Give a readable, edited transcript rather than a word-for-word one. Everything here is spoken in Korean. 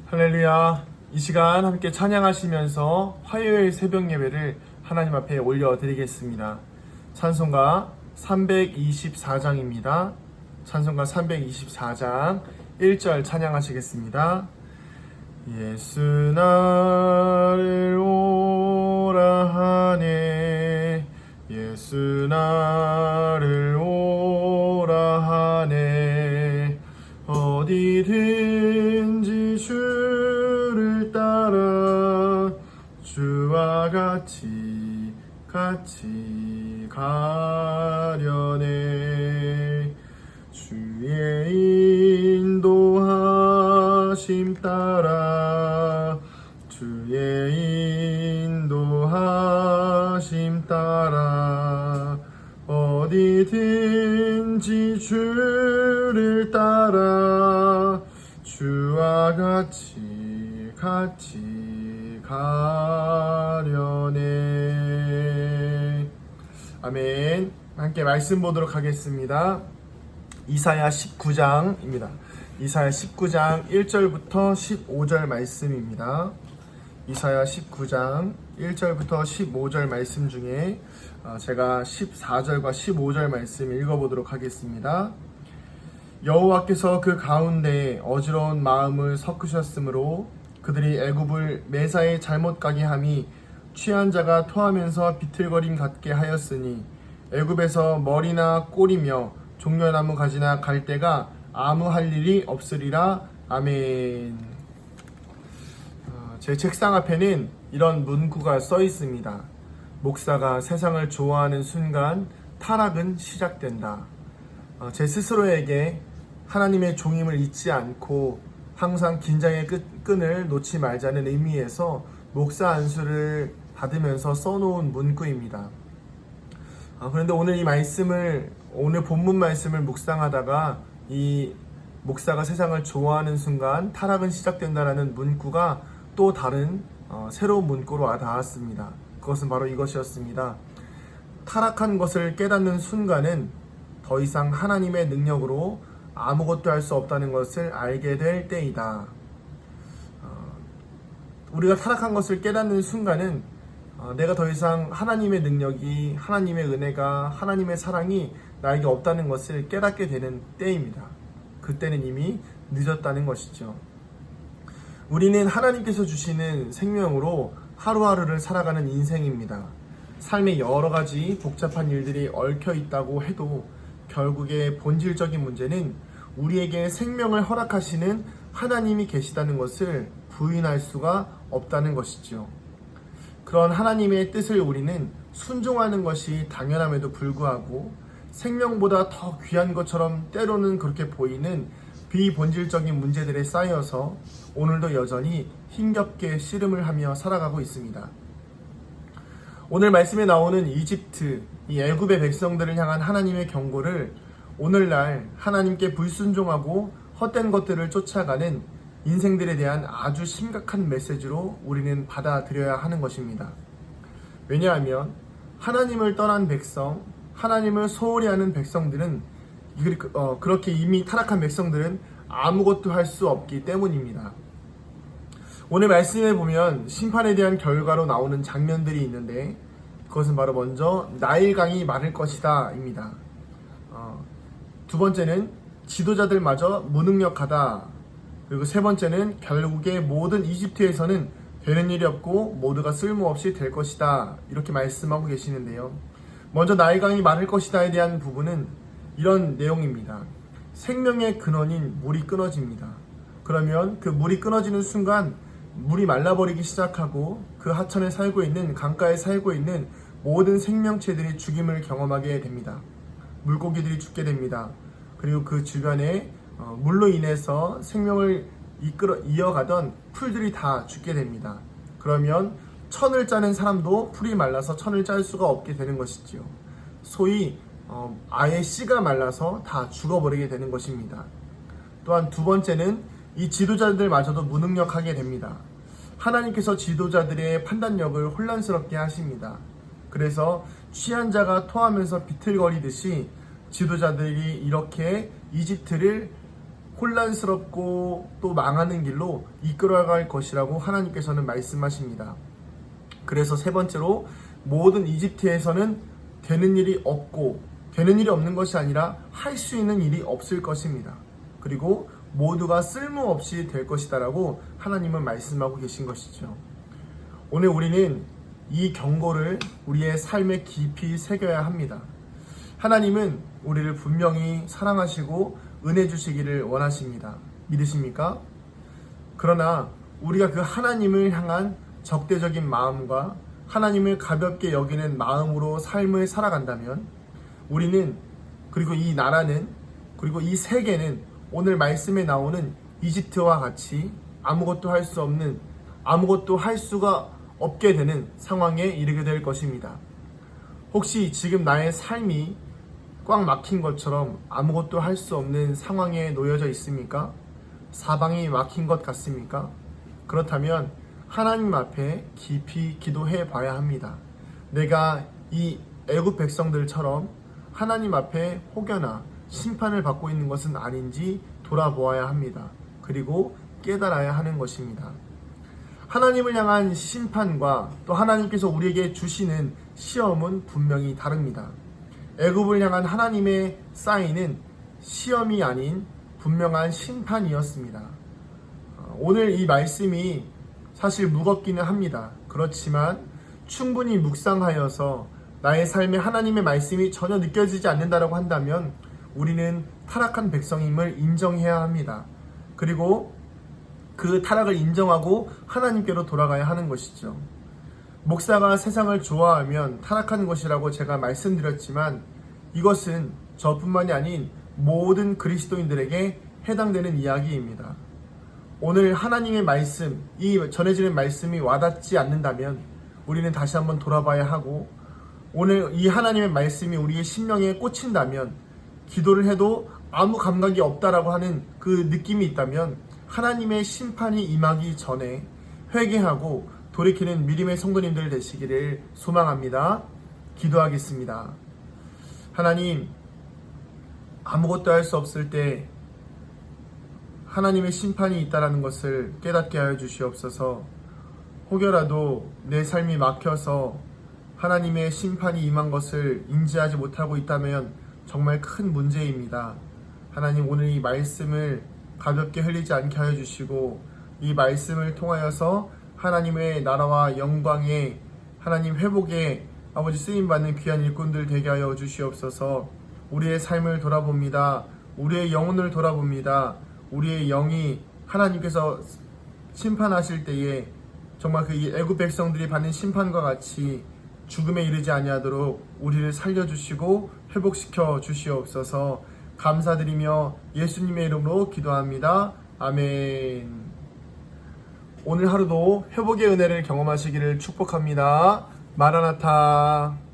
할렐루야. 이 시간 함께 찬양하시면서 화요일 새벽 예배를 하나님 앞에 올려드리겠습니다. 찬송가 324장입니다. 찬송가 324장 1절 찬양하시겠습니다. 예수 나를 오라 하네, 예수 나를 오라 하네, 어디든지 주를 따라 주와 같이 가려네. 주의 인도하심 따라, 주의 인도하심 따라, 어디든지 주를 따라 주와 같이 가려네. 아멘. 함께 말씀 보도록 하겠습니다. 이사야 19장입니다. 이사야 19장 1절부터 15절 말씀입니다. 이사야 19장 1절부터 15절 말씀 중에 제가 14절과 15절 말씀 읽어보도록 하겠습니다. 여호와께서 그 가운데 어지러운 마음을 섞으셨으므로 그들이 애굽을 매사에 잘못 가게 함이 취한 자가 토하면서 비틀거림 같게 하였으니 애굽에서 머리나 꼬리며 종려나무 가지나 갈대가 아무 할 일이 없으리라. 아멘. 제 책상 앞에는 이런 문구가 써 있습니다. 목사가 세상을 좋아하는 순간 타락은 시작된다. 제 스스로에게 하나님의 종임을 잊지 않고 항상 긴장의 끈을 놓지 말자는 의미에서 목사 안수를 받으면서 써놓은 문구입니다. 그런데 오늘 오늘 본문 말씀을 묵상하다가 이 목사가 세상을 좋아하는 순간 타락은 시작된다라는 문구가 또 다른 새로운 문구로 와닿았습니다. 그것은 바로 이것이었습니다. 타락한 것을 깨닫는 순간은 더 이상 하나님의 능력으로 아무것도 할 수 없다는 것을 알게 될 때이다. 우리가 타락한 것을 깨닫는 순간은 내가 더 이상 하나님의 능력이, 하나님의 은혜가, 하나님의 사랑이 나에게 없다는 것을 깨닫게 되는 때입니다. 그때는 이미 늦었다는 것이죠. 우리는 하나님께서 주시는 생명으로 하루하루를 살아가는 인생입니다. 삶에 여러 가지 복잡한 일들이 얽혀 있다고 해도 결국에 본질적인 문제는 우리에게 생명을 허락하시는 하나님이 계시다는 것을 부인할 수가 없다는 것이죠. 그런 하나님의 뜻을 우리는 순종하는 것이 당연함에도 불구하고 생명보다 더 귀한 것처럼 때로는 그렇게 보이는 비본질적인 문제들에 쌓여서 오늘도 여전히 힘겹게 씨름을 하며 살아가고 있습니다. 오늘 말씀에 나오는 이집트, 이 애굽의 백성들을 향한 하나님의 경고를 오늘날 하나님께 불순종하고 헛된 것들을 쫓아가는 인생들에 대한 아주 심각한 메시지로 우리는 받아들여야 하는 것입니다. 왜냐하면 하나님을 떠난 백성, 하나님을 소홀히 하는 백성들은 그렇게 이미 타락한 백성들은 아무것도 할 수 없기 때문입니다. 오늘 말씀에 보면 심판에 대한 결과로 나오는 장면들이 있는데 그것은 바로 먼저 나일강이 마를 것이다 입니다. 두 번째는 지도자들마저 무능력하다. 그리고 세 번째는 결국에 모든 이집트에서는 되는 일이 없고 모두가 쓸모없이 될 것이다. 이렇게 말씀하고 계시는데요. 먼저 나일강이 마를 것이다에 대한 부분은 이런 내용입니다. 생명의 근원인 물이 끊어집니다. 그러면 그 물이 끊어지는 순간 물이 말라버리기 시작하고 그 하천에 살고 있는, 강가에 살고 있는 모든 생명체들이 죽임을 경험하게 됩니다. 물고기들이 죽게 됩니다. 그리고 그 주변에 물로 인해서 생명을 이어가던 풀들이 다 죽게 됩니다. 그러면 천을 짜는 사람도 풀이 말라서 천을 짤 수가 없게 되는 것이지요. 소위 아예 씨가 말라서 다 죽어버리게 되는 것입니다. 또한 두 번째는 이 지도자들마저도 무능력하게 됩니다. 하나님께서 지도자들의 판단력을 혼란스럽게 하십니다. 그래서 취한 자가 토하면서 비틀거리듯이 지도자들이 이렇게 이집트를 혼란스럽고 또 망하는 길로 이끌어갈 것이라고 하나님께서는 말씀하십니다. 그래서 세 번째로 모든 이집트에서는 되는 일이 없고 되는 일이 없는 것이 아니라 할 수 있는 일이 없을 것입니다. 그리고 모두가 쓸모없이 될 것이다라고 하나님은 말씀하고 계신 것이죠. 오늘 우리는 이 경고를 우리의 삶에 깊이 새겨야 합니다. 하나님은 우리를 분명히 사랑하시고 은혜 주시기를 원하십니다. 믿으십니까? 그러나 우리가 그 하나님을 향한 적대적인 마음과 하나님을 가볍게 여기는 마음으로 삶을 살아간다면 우리는, 그리고 이 나라는, 그리고 이 세계는 오늘 말씀에 나오는 이집트와 같이 아무것도 할 수 없는, 아무것도 할 수가 없게 되는 상황에 이르게 될 것입니다. 혹시 지금 나의 삶이 꽉 막힌 것처럼 아무것도 할 수 없는 상황에 놓여져 있습니까? 사방이 막힌 것 같습니까? 그렇다면 하나님 앞에 깊이 기도해 봐야 합니다. 내가 이 애굽 백성들처럼 하나님 앞에 혹여나 심판을 받고 있는 것은 아닌지 돌아보아야 합니다. 그리고 깨달아야 하는 것입니다. 하나님을 향한 심판과 또 하나님께서 우리에게 주시는 시험은 분명히 다릅니다. 애굽을 향한 하나님의 사인은 시험이 아닌 분명한 심판이었습니다. 오늘 이 말씀이 사실 무겁기는 합니다. 그렇지만 충분히 묵상하여서 나의 삶에 하나님의 말씀이 전혀 느껴지지 않는다고 한다면 우리는 타락한 백성임을 인정해야 합니다. 그리고 그 타락을 인정하고 하나님께로 돌아가야 하는 것이죠. 목사가 세상을 좋아하면 타락하는 것이라고 제가 말씀드렸지만 이것은 저뿐만이 아닌 모든 그리스도인들에게 해당되는 이야기입니다. 오늘 하나님의 말씀, 이 전해지는 말씀이 와닿지 않는다면 우리는 다시 한번 돌아봐야 하고, 오늘 이 하나님의 말씀이 우리의 심령에 꽂힌다면, 기도를 해도 아무 감각이 없다라고 하는 그 느낌이 있다면 하나님의 심판이 임하기 전에 회개하고 돌이키는 믿음의 성도님들 되시기를 소망합니다. 기도하겠습니다. 하나님, 아무것도 할 수 없을 때 하나님의 심판이 있다는 것을 깨닫게 하여 주시옵소서. 혹여라도 내 삶이 막혀서 하나님의 심판이 임한 것을 인지하지 못하고 있다면 정말 큰 문제입니다. 하나님, 오늘 이 말씀을 가볍게 흘리지 않게 하여 주시고 이 말씀을 통하여서 하나님의 나라와 영광의 하나님 회복의 아버지 쓰임받는 귀한 일꾼들 되게 하여 주시옵소서. 우리의 삶을 돌아봅니다. 우리의 영혼을 돌아봅니다. 우리의 영이 하나님께서 심판하실 때에 정말 그 애굽 백성들이 받는 심판과 같이 죽음에 이르지 아니하도록 우리를 살려주시고 회복시켜 주시옵소서. 감사드리며 예수님의 이름으로 기도합니다. 아멘. 오늘 하루도 회복의 은혜를 경험하시기를 축복합니다. 마라나타.